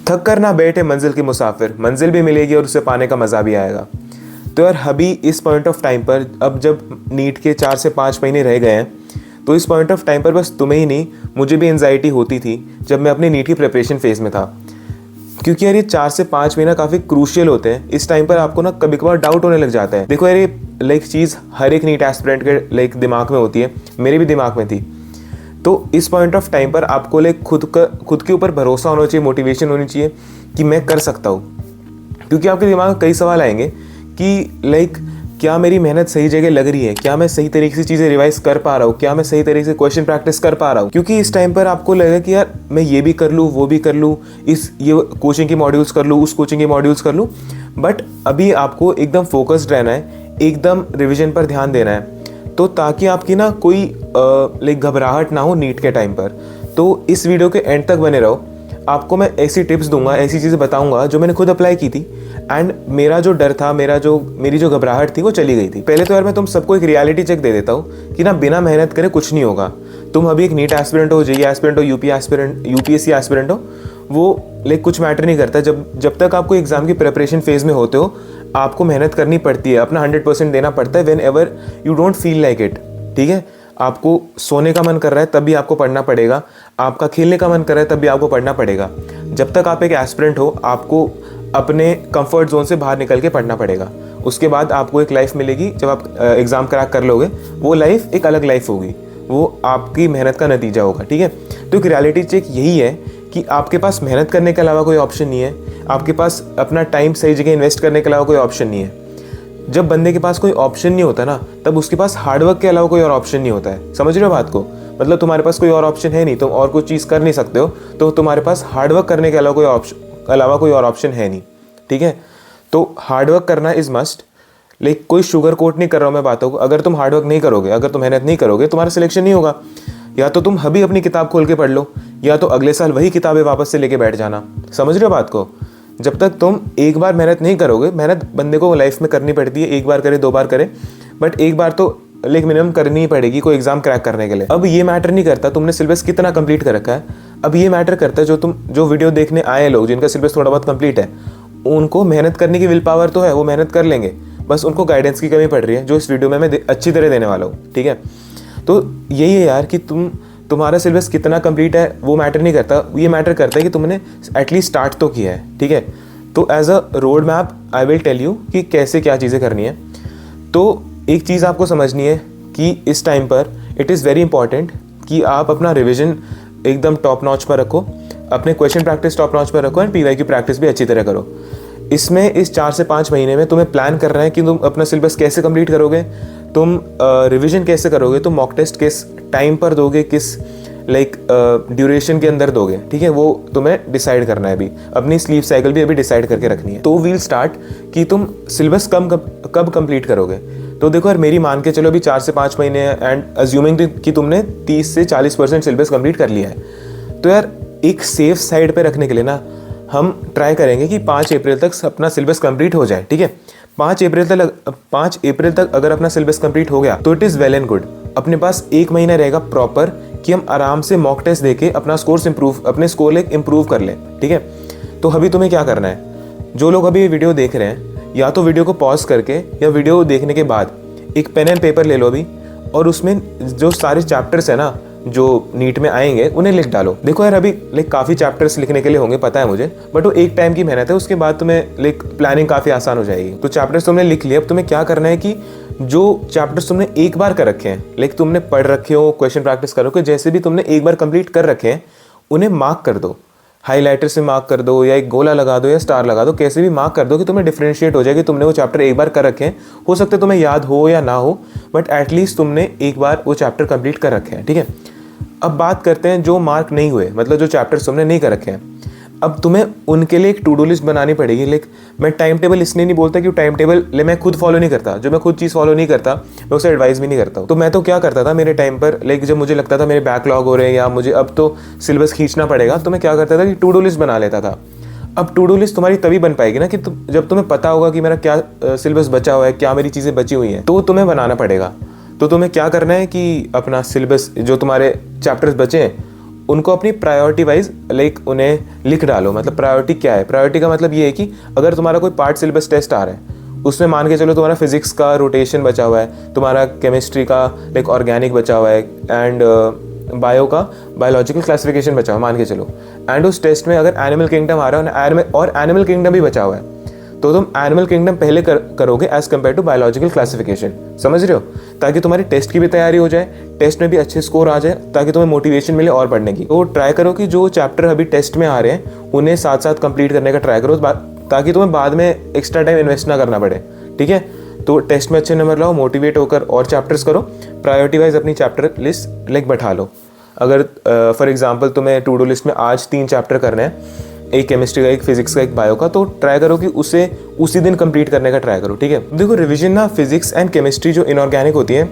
थक कर ना बैठे मंजिल के मुसाफिर, मंजिल भी मिलेगी और उसे पाने का मज़ा भी आएगा। तो यार अभी इस पॉइंट ऑफ टाइम पर, अब जब नीट के 4 से 5 महीने रह गए हैं, तो इस पॉइंट ऑफ टाइम पर बस तुम्हें ही नहीं, मुझे भी एंजाइटी होती थी जब मैं अपनी नीट की प्रिपरेशन फेज़ में था। क्योंकि यार ये 4 से 5 महीना काफ़ी क्रूशियल होते हैं। इस टाइम पर आपको ना कभी कभार डाउट होने लग जाता है। देखो यार ये चीज़ हर एक नीट एस्पिरेंट के दिमाग में होती है, मेरे भी दिमाग में थी। तो इस पॉइंट ऑफ टाइम पर आपको खुद के ऊपर भरोसा होना चाहिए, मोटिवेशन होनी चाहिए कि मैं कर सकता हूँ। क्योंकि आपके दिमाग में कई सवाल आएंगे कि क्या मेरी मेहनत सही जगह लग रही है, क्या मैं सही तरीके से चीज़ें रिवाइज कर पा रहा हूँ, क्या मैं सही तरीके से क्वेश्चन प्रैक्टिस कर पा रहा हूँ। क्योंकि इस टाइम पर आपको लगेगा कि यार मैं ये भी कर लूँ, वो भी कर लूँ, ये कोचिंग के मॉड्यूल्स कर लूँ, उस कोचिंग के मॉड्यूल्स कर लूँ, बट अभी आपको एकदम फोकस्ड रहना है, एकदम रिविजन पर ध्यान देना है, तो ताकि आपकी ना कोई घबराहट ना हो नीट के टाइम पर। तो इस वीडियो के एंड तक बने रहो। आपको मैं ऐसी टिप्स दूंगा, ऐसी चीज़ें बताऊंगा जो मैंने खुद अप्लाई की थी, एंड मेरा जो डर था, मेरी जो घबराहट थी वो चली गई थी। पहले तो यार मैं तुम सबको एक रियलिटी चेक दे देता हूँ कि ना बिना मेहनत करे कुछ नहीं होगा। तुम अभी एक नीट एस्पिरेंट हो, जेईई एस्पिरेंट हो, यूपीएससी एस्पिरेंट हो, वो कुछ मैटर नहीं करता। जब तक आपको एग्जाम की प्रिपरेशन फेज में होते हो, आपको मेहनत करनी पड़ती है, अपना 100% देना पड़ता है when ever you don't feel like it. ठीक है, आपको सोने का मन कर रहा है तब भी आपको पढ़ना पड़ेगा, आपका खेलने का मन कर रहा है तब भी आपको पढ़ना पड़ेगा। जब तक आप एक एस्पिरेंट हो, आपको अपने कंफर्ट जोन से बाहर निकल के पढ़ना पड़ेगा। उसके बाद आपको एक लाइफ मिलेगी, जब आप एग्ज़ाम क्रैक कर लोगे, वो लाइफ एक अलग लाइफ होगी, वो आपकी मेहनत का नतीजा होगा। ठीक है, तो एक रियलिटी चेक यही है कि आपके पास मेहनत करने के अलावा कोई ऑप्शन नहीं है, आपके पास अपना टाइम सही जगह इन्वेस्ट करने के अलावा कोई ऑप्शन नहीं है। जब बंदे के पास कोई ऑप्शन नहीं होता ना, तब उसके पास हार्डवर्क के अलावा कोई और ऑप्शन नहीं होता है। समझ रहे हो बात को? मतलब तुम्हारे पास कोई और ऑप्शन है नहीं, तुम और कोई चीज़ कर नहीं सकते हो, तो तुम्हारे पास हार्डवर्क करने के अलावा कोई और ऑप्शन है नहीं। ठीक है, तो हार्डवर्क करना इज़ मस्ट। कोई शुगर कोट नहीं कर रहा हूँ मैं बातों को। अगर तुम हार्डवर्क नहीं करोगे, अगर तुम मेहनत नहीं करोगे, तुम्हारा सिलेक्शन नहीं होगा। या तो तुम अभी अपनी किताब खोल के पढ़ लो, या तो अगले साल वही किताबें वापस से लेके बैठ जाना। समझ रहे हो बात को? जब तक तुम एक बार मेहनत नहीं करोगे, मेहनत बंदे को लाइफ में करनी पड़ती है, एक बार करे, 2 बार करे, बट एक बार तो मिनिमम करनी ही पड़ेगी कोई एग्जाम क्रैक करने के लिए। अब ये मैटर नहीं करता तुमने सिलेबस कितना कंप्लीट कर रखा है, अब ये मैटर करता है जो वीडियो देखने आए लोग जिनका सिलेबस थोड़ा बहुत कंप्लीट है, उनको मेहनत करने की विल पावर तो है, वो मेहनत कर लेंगे, बस उनको गाइडेंस की कमी पड़ रही है, जो इस वीडियो में मैं अच्छी तरह देने वाला हूँ। ठीक है, तो यही है यार कि तुम्हारा सिलेबस कितना कंप्लीट है वो मैटर नहीं करता, ये मैटर करता है कि तुमने एटलीस्ट स्टार्ट तो किया है। ठीक है, तो as a road map I will tell you कि कैसे क्या चीज़ें करनी है। तो एक चीज़ आपको समझनी है कि इस टाइम पर इट इज़ वेरी इंपॉर्टेंट कि आप अपना रिविजन एकदम टॉप नॉच पर रखो, अपने क्वेश्चन प्रैक्टिस टॉप नॉच पर रखो, एंड पीवाई की प्रैक्टिस भी अच्छी तरह करो। इसमें इस 4 से 5 महीने में तुम्हें प्लान करना है कि तुम अपना सिलेबस कैसे कंप्लीट करोगे, तुम रिवीजन कैसे करोगे, तुम मॉक टेस्ट किस टाइम पर दोगे, किस ड्यूरेशन के अंदर दोगे। ठीक है, वो तुम्हें डिसाइड करना है। अभी अपनी स्लीप साइकिल भी अभी डिसाइड करके रखनी है। तो वील स्टार्ट कि तुम सिलेबस कब कंप्लीट करोगे। तो देखो यार, मेरी मान के चलो अभी 4 से 5 महीने एंड अज्यूमिंग कि तुमने 30 से 40% सिलेबस कंप्लीट कर लिया है, तो यार एक सेफ साइड पे रखने के लिए ना हम ट्राई करेंगे कि 5 अप्रैल तक अपना सिलेबस कंप्लीट हो जाए। ठीक है, 5 अप्रैल तक अगर अपना सिलेबस कंप्लीट हो गया तो it is well and good. अपने पास 1 महीना रहेगा प्रॉपर कि हम आराम से मॉक टेस्ट देके अपने स्कोर इम्प्रूव कर लें। ठीक है, तो अभी तुम्हें क्या करना है, जो लोग अभी वीडियो देख रहे हैं, या तो वीडियो को पॉज करके या वीडियो देखने के बाद एक पेन एंड पेपर ले लो अभी, और उसमें जो सारे चैप्टर्स है ना जो नीट में आएंगे उन्हें लिख डालो। देखो यार, अभी काफ़ी चैप्टर्स लिखने के लिए होंगे, पता है मुझे, बट वो एक टाइम की मेहनत है, उसके बाद तुम्हें प्लानिंग काफ़ी आसान हो जाएगी। तो चैप्टर्स तुमने लिख लिए, अब तुम्हें क्या करना है कि जो चैप्टर्स तुमने एक बार कर रखे हैं, तुमने पढ़ रखे हो, क्वेश्चन प्रैक्टिस करो कि जैसे भी तुमने एक बार कंप्लीट कर रखे हैं, उन्हें मार्क कर दो, हाईलाइटर से मार्क कर दो, या एक गोला लगा दो, या स्टार लगा दो, कैसे भी मार्क कर दो कि तुम्हें डिफरेंशिएट हो जाए कि तुमने वो चैप्टर एक बार कर रखे हैं। हो सकता है तुम्हें याद हो या ना हो, बट एटलीस्ट तुमने एक बार वो चैप्टर कंप्लीट कर रखे हैं। ठीक है, अब बात करते हैं जो मार्क नहीं हुए, मतलब जो चैप्टर्स तुमने नहीं कर रखे हैं। अब तुम्हें उनके लिए एक टू डू लिस्ट बनानी पड़ेगी। मैं टाइम टेबल इसलिए नहीं बोलता कि टाइम टेबल मैं खुद फॉलो नहीं करता, जो मैं खुद चीज़ फॉलो नहीं करता मैं उसे एडवाइस भी नहीं करता हूँ। तो मैं तो क्या करता था मेरे टाइम पर, जब मुझे लगता था मेरे बैकलॉग हो रहे हैं या मुझे अब तो सिलेबस खींचना पड़ेगा, तो मैं क्या करता था कि टू डू लिस्ट बना लेता था। अब टू डू लिस्ट तुम्हारी तभी बन पाएगी ना कि जब तुम्हें पता होगा कि मेरा क्या सिलेबस बचा हुआ है, क्या मेरी चीज़ें बची हुई हैं, तो तुम्हें बनाना पड़ेगा। तो तुम्हें क्या करना है कि अपना सिलेबस, जो तुम्हारे चैप्टर्स बचे हैं, उनको अपनी प्रायोरिटी वाइज लाइक उन्हें लिख डालो। मतलब प्रायोरिटी क्या है, प्रायोरिटी का मतलब ये है कि अगर तुम्हारा कोई पार्ट सिलेबस टेस्ट आ रहा है, उसमें मान के चलो तुम्हारा फिजिक्स का रोटेशन बचा हुआ है, तुम्हारा केमिस्ट्री का लाइक ऑर्गेनिक बचा हुआ है, एंड बायो का बायोलॉजिकल क्लासिफिकेशन बचा हुआ मान के चलो, एंड उस टेस्ट में अगर एनिमल किंगडम आ रहा है और एनिमल किंगडम भी बचा हुआ है, तो तुम एनिमल किंगडम पहले करोगे as compare to biological classification. समझ रहे हो? ताकि तुम्हारी टेस्ट की भी तैयारी हो जाए, टेस्ट में भी अच्छे स्कोर आ जाए, ताकि तुम्हें मोटिवेशन मिले और पढ़ने की। तो ट्राई करो कि जो चैप्टर अभी टेस्ट में आ रहे हैं उन्हें साथ साथ कंप्लीट करने का ट्राई करो, ताकि तुम्हें बाद में एक्स्ट्रा टाइम इन्वेस्ट ना करना पड़े। ठीक है, तो टेस्ट में अच्छे नंबर लाओ, मोटिवेट होकर और चैप्टर्स करो, प्रायोरिटी वाइज अपनी चैप्टर लिस्ट लाइक बैठा लो। अगर फॉर एग्जांपल तुम्हें टू डू लिस्ट में आज 3 चैप्टर करने हैं, एक केमिस्ट्री का, एक फिजिक्स का, एक बायो का, तो ट्राई करो कि उसे उसी दिन कंप्लीट करने का ट्राई करो। ठीक है, देखो रिवीजन ना फिजिक्स एंड केमिस्ट्री जो इनऑर्गेनिक होती है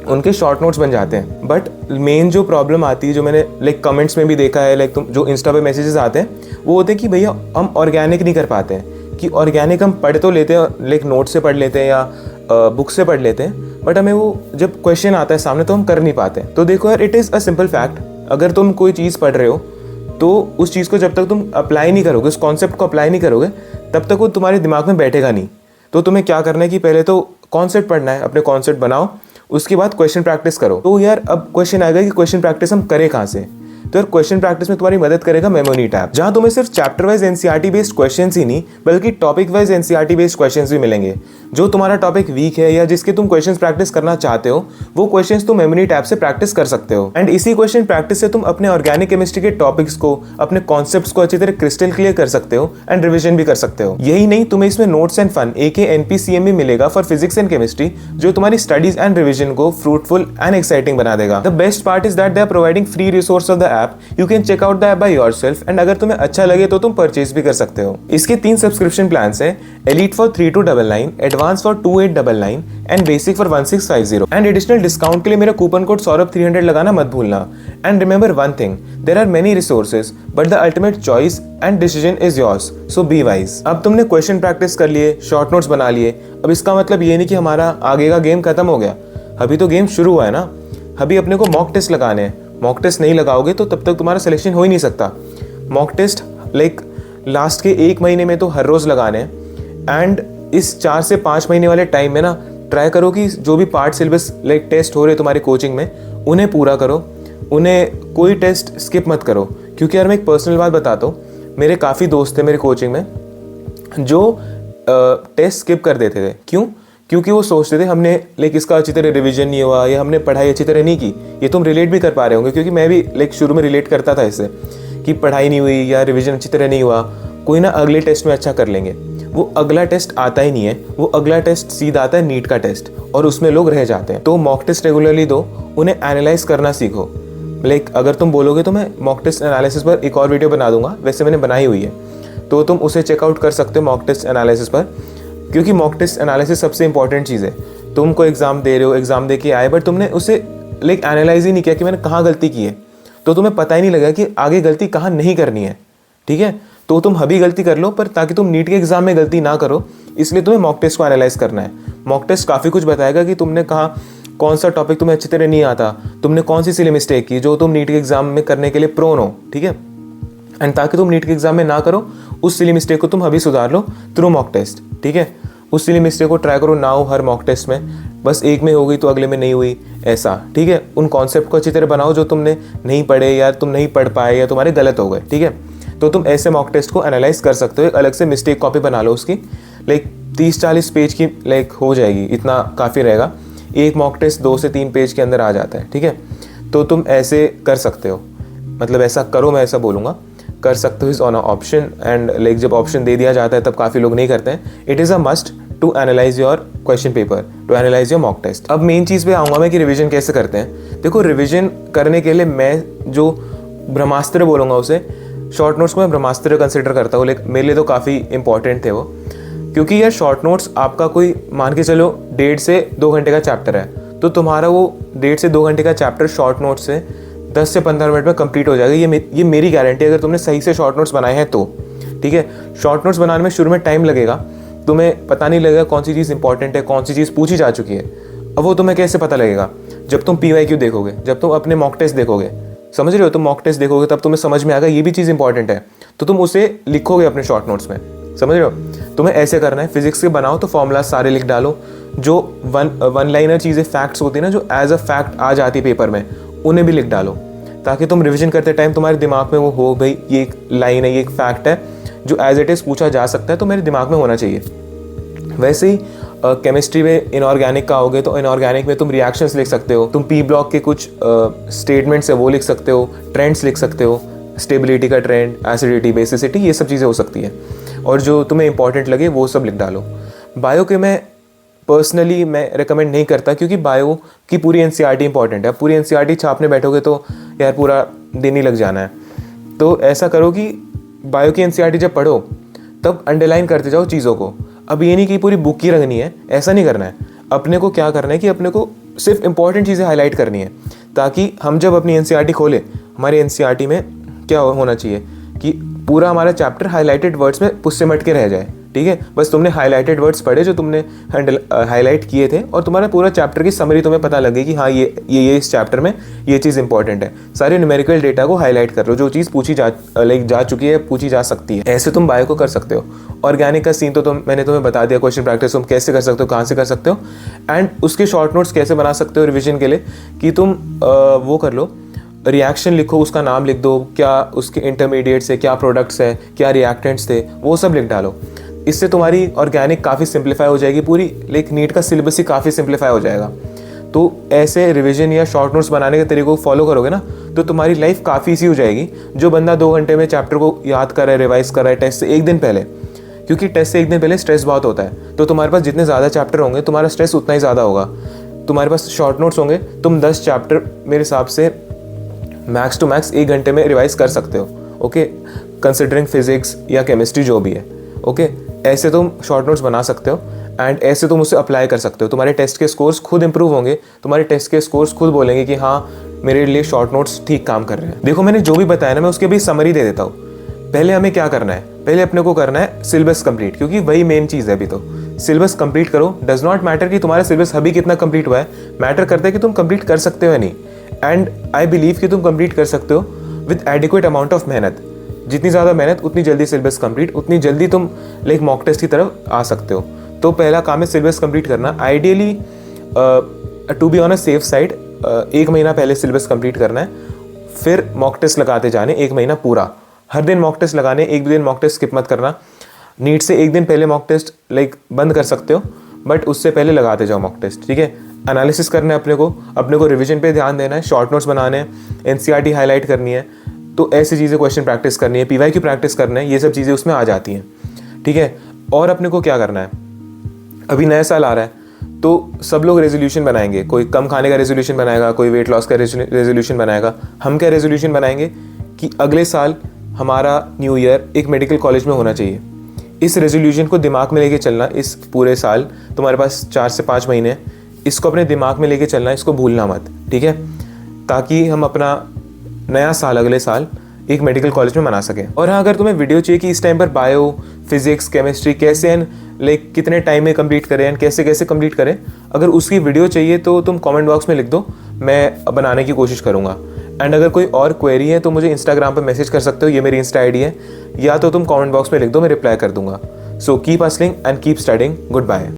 उनके शॉर्ट नोट्स बन जाते हैं, बट मेन जो प्रॉब्लम आती है, जो मैंने लाइक कमेंट्स में भी देखा है, लाइक तुम जो इंस्टा पे मैसेजेस आते हैं वो होते हैं कि भैया हम ऑर्गेनिक नहीं कर पाते हैं, कि ऑर्गेनिक हम पढ़ तो लेते हैं, लाइक नोट से पढ़ लेते हैं या बुक से पढ़ लेते हैं, बट हमें वो जब क्वेश्चन आता है सामने तो हम कर नहीं पाते। तो देखो यार, it is a simple fact, अगर तुम कोई चीज़ पढ़ रहे हो तो उस चीज़ को जब तक तुम अप्लाई नहीं करोगे, उस कॉन्सेप्ट को अप्लाई नहीं करोगे, तब तक वो तुम्हारे दिमाग में बैठेगा नहीं। तो तुम्हें क्या करना है कि पहले तो कॉन्सेप्ट पढ़ना है, अपने कॉन्सेप्ट बनाओ, उसके बाद क्वेश्चन प्रैक्टिस करो। तो यार अब क्वेश्चन आएगा कि क्वेश्चन प्रैक्टिस हम करें कहाँ से? तो यार क्वेश्चन प्रैक्टिस में तुम्हारी मदद करेगा मेमोनीट ऐप, जहाँ तुम्हें सिर्फ chapter wise NCERT based questions ही नहीं बल्कि topic wise NCERT based questions भी मिलेंगे। जो तुम्हारा टॉपिक वीक है या जिसके तुम क्वेश्चंस प्रैक्टिस करना चाहते हो, वो क्वेश्चंस तुम मेमोनीट ऐप से प्रैक्टिस कर सकते हो। एंड इसी क्वेश्चन प्रैक्टिस से तुम अपने ऑर्गेनिक केमिस्ट्री के टॉपिक्स को, अपने कॉन्सेप्ट्स को अच्छी तरह क्रिस्टल क्लियर कर सकते हो एंड रिविजन भी कर सकते हो। यही नहीं, तुम्हें इसमें notes and fun AKA NPCM भी मिलेगा फॉर फिजिक्स एंड केमिस्ट्री, जो तुम्हारी स्टडीज एंड रिविजन को फ्रूटफुल एंड एक्साइटिंग बना देगा। The best part is that they are providing free resource of the app, you can check out the app by yourself, and अगर तुम्हें अच्छा लगे तो तुम परचेज भी कर सकते हो। इसके 3 सब्सक्रिप्शन प्लान्स हैं, elite for 3299, advance for 2899 and basic for 1650। And additional discount के लिए मेरा कूपन कोड सौरभ 300 लगाना मत भूलना। And remember one thing, there are many resources but the ultimate choice and decision is yours, so be wise. अब तुमने question practice कर लिए, शॉर्ट नोट्स बना लिए, अब इसका मतलब ये नहीं कि हमारा आगे का गेम खत्म हो गया, अभी तो गेम शुरू हुआ है ना। अभी अपने को मॉक टेस्ट लगाने हैं, मॉक टेस्ट नहीं लगाओगे तो तब तक तुम्हारा सिलेक्शन हो ही नहीं सकता। मॉक टेस्ट लाइक लास्ट के 1 महीने में तो हर रोज़ लगाने हैं, एंड इस 4 से 5 महीने वाले टाइम में ना ट्राई करो कि जो भी पार्ट सिलेबस लाइक टेस्ट हो रहे तुम्हारी कोचिंग में उन्हें पूरा करो, उन्हें कोई टेस्ट स्किप मत करो। क्योंकि यार मैं एक पर्सनल बात बताता हूँ, मेरे काफ़ी दोस्त थे मेरी कोचिंग में जो टेस्ट स्किप कर देते थे। क्यों? क्योंकि वो सोचते थे हमने लाइक इसका अच्छी तरह रिवीजन नहीं हुआ या हमने पढ़ाई अच्छी तरह नहीं की। ये तुम रिलेट भी कर पा रहे होंगे, क्योंकि मैं भी लाइक शुरू में रिलेट करता था इससे कि पढ़ाई नहीं हुई या रिवीजन अच्छी तरह नहीं हुआ, कोई ना अगले टेस्ट में अच्छा कर लेंगे। वो अगला टेस्ट आता ही नहीं है, वो अगला टेस्ट सीधा आता है नीट का टेस्ट, और उसमें लोग रह जाते हैं। तो मॉक टेस्ट रेगुलरली दो, उन्हें एनालाइज करना सीखो। लाइक अगर तुम बोलोगे तो मैं मॉक टेस्ट एनालिसिस पर एक और वीडियो बना दूंगा, वैसे मैंने बनाई हुई है, तो तुम उसे चेकआउट कर सकते हो मॉक टेस्ट एनालिसिस पर। क्योंकि मॉक टेस्ट एनालिसिस सबसे इंपॉर्टेंट चीज़ है। तुम कोई एग्जाम दे रहे हो, एग्जाम दे के आए, बट तुमने उसे लाइक एनालाइज ही नहीं किया कि मैंने कहाँ गलती की है, तो तुम्हें पता ही नहीं लगा कि आगे गलती कहाँ नहीं करनी है। ठीक है, तो तुम अभी गलती कर लो, पर ताकि तुम नीट के एग्जाम में गलती ना करो, इसलिए तुम्हें मॉक टेस्ट को एनालाइज करना है। मॉक टेस्ट काफ़ी कुछ बताएगा कि तुमने कहाँ कौन सा टॉपिक तुम्हें अच्छी तरह नहीं आता, तुमने कौन सी सिली मिस्टेक की जो तुम नीट के एग्जाम में करने के लिए प्रोन हो। ठीक है, एंड ताकि तुम नीट के एग्जाम में ना करो, उस सिली मिस्टेक को तुम अभी सुधार लो थ्रू मॉक टेस्ट। ठीक है, उस सिली मिस्टेक को ट्राई करो ना हो हर मॉक टेस्ट में, बस एक में हो गई तो अगले में नहीं हुई, ऐसा। ठीक है, उन कॉन्सेप्ट को अच्छी तरह बनाओ जो तुमने नहीं पढ़े या तुम नहीं पढ़ पाए या तुम्हारे गलत हो गए। ठीक है, तो तुम ऐसे मॉक टेस्ट को एनालाइज कर सकते हो। एक अलग से मिस्टेक कॉपी बना लो उसकी, लाइक 30-40 पेज की लाइक हो जाएगी, इतना काफ़ी रहेगा। एक मॉक टेस्ट 2 से 3 पेज के अंदर आ जाता है। ठीक है, तो तुम ऐसे कर सकते हो, मतलब ऐसा करो, मैं ऐसा बोलूँगा, कर सकते हो is on a option. And like जब ऑप्शन दे दिया जाता है तब काफ़ी लोग नहीं करते हैं। It is a must to analyse your question paper, to analyse your mock test. अब मेन चीज़ पे आऊँगा मैं कि रिवीजन कैसे करते हैं। देखो, रिवीजन करने के लिए मैं जो ब्रह्मास्त्र बोलूँगा उसे, शॉर्ट नोट्स को मैं ब्रह्मास्त्र कंसिडर करता हूँ। लाइक मेरे लिए तो काफ़ी इंपॉर्टेंट थे वो, क्योंकि यार शॉर्ट नोट्स आपका कोई मान के चलो 1.5 से 2 घंटे का चैप्टर है, तो तुम्हारा वो 1.5 से 2 घंटे का चैप्टर शॉर्ट नोट से 10 से 15 मिनट में कंप्लीट हो जाएगा। ये मेरी गारंटी है, अगर तुमने सही से शॉर्ट नोट्स बनाए हैं तो। ठीक है, शॉर्ट नोट्स बनाने में शुरू में टाइम लगेगा, तुम्हें पता नहीं लगेगा कौन सी चीज़ इंपॉर्टेंट है, कौन सी चीज़ पूछी जा चुकी है। अब वो तुम्हें कैसे पता लगेगा? जब तुम PYQ देखोगे, जब तुम अपने मॉक टेस्ट देखोगे, समझ रहे हो? तुम मॉक टेस्ट देखोगे तब तुम्हें समझ में आएगा ये भी चीज़ इंपॉर्टेंट है, तो तुम उसे लिखोगे अपने शॉर्ट नोट्स में। समझ रहे हो? तुम्हें ऐसे करना है, फिजिक्स के बनाओ तो फॉर्मूला सारे लिख डालो, जो वन लाइनर चीज़ें फैक्ट्स होती है ना, जो एज अ फैक्ट आ जाती है पेपर में, उन्हें भी लिख डालो, ताकि तुम रिविजन करते टाइम तुम्हारे दिमाग में वो हो, भाई ये एक लाइन है, ये एक फैक्ट है जो एज इट इज़ पूछा जा सकता है, तो मेरे दिमाग में होना चाहिए। वैसे ही केमिस्ट्री में इनऑर्गेनिक का होगे तो इनऑर्गेनिक में तुम रिएक्शंस लिख सकते हो, तुम पी ब्लॉक के कुछ स्टेटमेंट्स है वो लिख सकते हो, ट्रेंड्स लिख सकते हो, स्टेबिलिटी का ट्रेंड, एसिडिटी, बेसिसिटी, ये सब चीज़ें हो सकती है, और जो तुम्हें इंपॉर्टेंट लगे वो सब लिख डालो। बायो के मैं पर्सनली मैं रिकमेंड नहीं करता, क्योंकि बायो की पूरी एनसीईआरटी इंपॉर्टेंट है। पूरी एनसीईआरटी छापने बैठोगे तो यार पूरा दिन ही लग जाना है। तो ऐसा करो कि बायो की एनसीईआरटी जब पढ़ो तब अंडरलाइन करते जाओ चीज़ों को। अब ये नहीं कि पूरी बुक ही रंगनी है, ऐसा नहीं करना है। अपने को क्या करना है कि अपने को सिर्फ इंपॉर्टेंट चीज़ें हाईलाइट करनी है, ताकि हम जब अपनी एनसीईआरटी खोलें, हमारी एनसीईआरटी में क्या होना चाहिए कि पूरा हमारा चैप्टर हाईलाइटेड वर्ड्स में पुस सिमट के रह जाए। ठीक है, बस तुमने हाईलाइटेड वर्ड्स पढ़े जो तुमने हाईलाइट किए थे, और तुम्हारा पूरा चैप्टर की समरी तुम्हें पता लगे कि हाँ ये इस चैप्टर में ये चीज़ इंपॉर्टेंट है। सारे न्यूमेरिकल डेटा को हाईलाइट कर लो, जो चीज़ पूछी जा चुकी है, पूछी जा सकती है। ऐसे तुम बायो को कर सकते हो। ऑर्गेनिक का सीन तो मैंने तुम्हें बता दिया, क्वेश्चन प्रैक्टिस तुम कैसे कर सकते हो, कहाँ से कर सकते हो, एंड उसके शॉर्ट नोट्स कैसे बना सकते हो रिविजन के लिए, कि तुम वो कर लो, रिएक्शन लिखो, उसका नाम लिख दो, क्या उसके इंटरमीडिएट्स है, क्या प्रोडक्ट्स है, क्या रिएक्टेंट्स थे, वो सब लिख डालो। इससे तुम्हारी ऑर्गेनिक काफ़ी सिंप्लीफाई हो जाएगी पूरी, लाइक नीट का सिलेबस ही काफ़ी सिंप्लीफाई हो जाएगा। तो ऐसे रिवीजन या शॉर्ट नोट्स बनाने के तरीके को फॉलो करोगे ना, तो तुम्हारी लाइफ काफ़ी ईजी हो जाएगी। जो बंदा 2 घंटे में चैप्टर को याद कर रहा है, रिवाइज कर रहा है टेस्ट से एक दिन पहले, क्योंकि टेस्ट से एक दिन पहले स्ट्रेस बहुत होता है, तो तुम्हारे पास जितने ज़्यादा चैप्टर होंगे तुम्हारा स्ट्रेस उतना ही ज़्यादा होगा। तुम्हारे पास शॉर्ट नोट्स होंगे, तुम 10 चैप्टर मेरे हिसाब से मैक्स टू मैक्स 1 घंटे में रिवाइज कर सकते हो। ओके, कंसिडरिंग फिजिक्स या केमिस्ट्री जो भी है। ओके, ऐसे तुम शॉर्ट नोट्स बना सकते हो, एंड ऐसे तुम उसे अप्लाई कर सकते हो। तुम्हारे टेस्ट के स्कोर्स खुद इंप्रूव होंगे, तुम्हारे टेस्ट के स्कोर्स खुद बोलेंगे कि हाँ मेरे लिए शॉर्ट नोट्स ठीक काम कर रहे हैं। देखो मैंने जो भी बताया ना, मैं उसके भी समरी दे देता हूँ। पहले हमें क्या करना है, पहले अपने को करना है सिलेबस कंप्लीट, क्योंकि वही मेन चीज़ है। अभी तो सिलेबस कंप्लीट करो। डज नॉट मैटर कि तुम्हारा सिलेबस अभी कितना कंप्लीट हुआ है, मैटर करता है कि तुम कंप्लीट कर सकते हो या नहीं। एंड आई बिलीव कि तुम कंप्लीट कर सकते हो विद एडिक्वेट अमाउंट ऑफ मेहनत। जितनी ज़्यादा मेहनत उतनी जल्दी सिलेबस कंप्लीट, उतनी जल्दी तुम लाइक मॉक टेस्ट की तरफ आ सकते हो। तो पहला काम है सिलेबस कंप्लीट करना। Ideally to be on a safe side 1 महीना पहले सिलेबस कंप्लीट करना है, फिर मॉक टेस्ट लगाते जाने 1 महीना पूरा। हर दिन मॉक टेस्ट लगाने, एक भी दिन मॉक टेस्ट स्किप मत करना। नीट से 1 दिन पहले मॉक टेस्ट लाइक बंद कर सकते हो, बट उससे पहले लगाते जाओ मॉक टेस्ट। ठीक है, एनालिसिस करना है अपने को रिवीजन पे ध्यान देना है, शॉर्ट नोट्स बनाने हैं, एनसीईआरटी हाईलाइट करनी है, तो ऐसी चीज़ें क्वेश्चन प्रैक्टिस करनी है, पीवाई की प्रैक्टिस करना है, ये सब चीज़ें उसमें आ जाती हैं। ठीक है, और अपने को क्या करना है, अभी नया साल आ रहा है तो सब लोग रेजोल्यूशन बनाएंगे। कोई कम खाने का रेजोल्यूशन बनाएगा, कोई वेट लॉस का रेजोल्यूशन बनाएगा। हम क्या रेजोल्यूशन बनाएंगे कि अगले साल हमारा न्यू ईयर एक मेडिकल कॉलेज में होना चाहिए। इस रेजोल्यूशन को दिमाग में लेके चलना। इस पूरे साल तुम्हारे पास 4 से 5 महीने हैं, इसको अपने दिमाग में लेके चलना, इसको भूलना मत। ठीक है, ताकि हम अपना नया साल अगले साल एक मेडिकल कॉलेज में मना सकें। और हाँ, अगर तुम्हें वीडियो चाहिए कि इस टाइम पर बायो, फिजिक्स, केमिस्ट्री कैसे एंड लाइक कितने टाइम में कंप्लीट करें एंड कैसे कैसे कंप्लीट करें, अगर उसकी वीडियो चाहिए तो तुम कमेंट बॉक्स में लिख दो, मैं बनाने की कोशिश करूँगा। एंड अगर कोई और क्वेरी है तो मुझे इंस्टाग्राम पर मैसेज कर सकते हो, ये मेरी इंस्टा आईडी है, या तो तुम कमेंट बॉक्स में लिख दो, मैं रिप्लाई कर दूंगा। So keep hustling and keep studying. Good bye.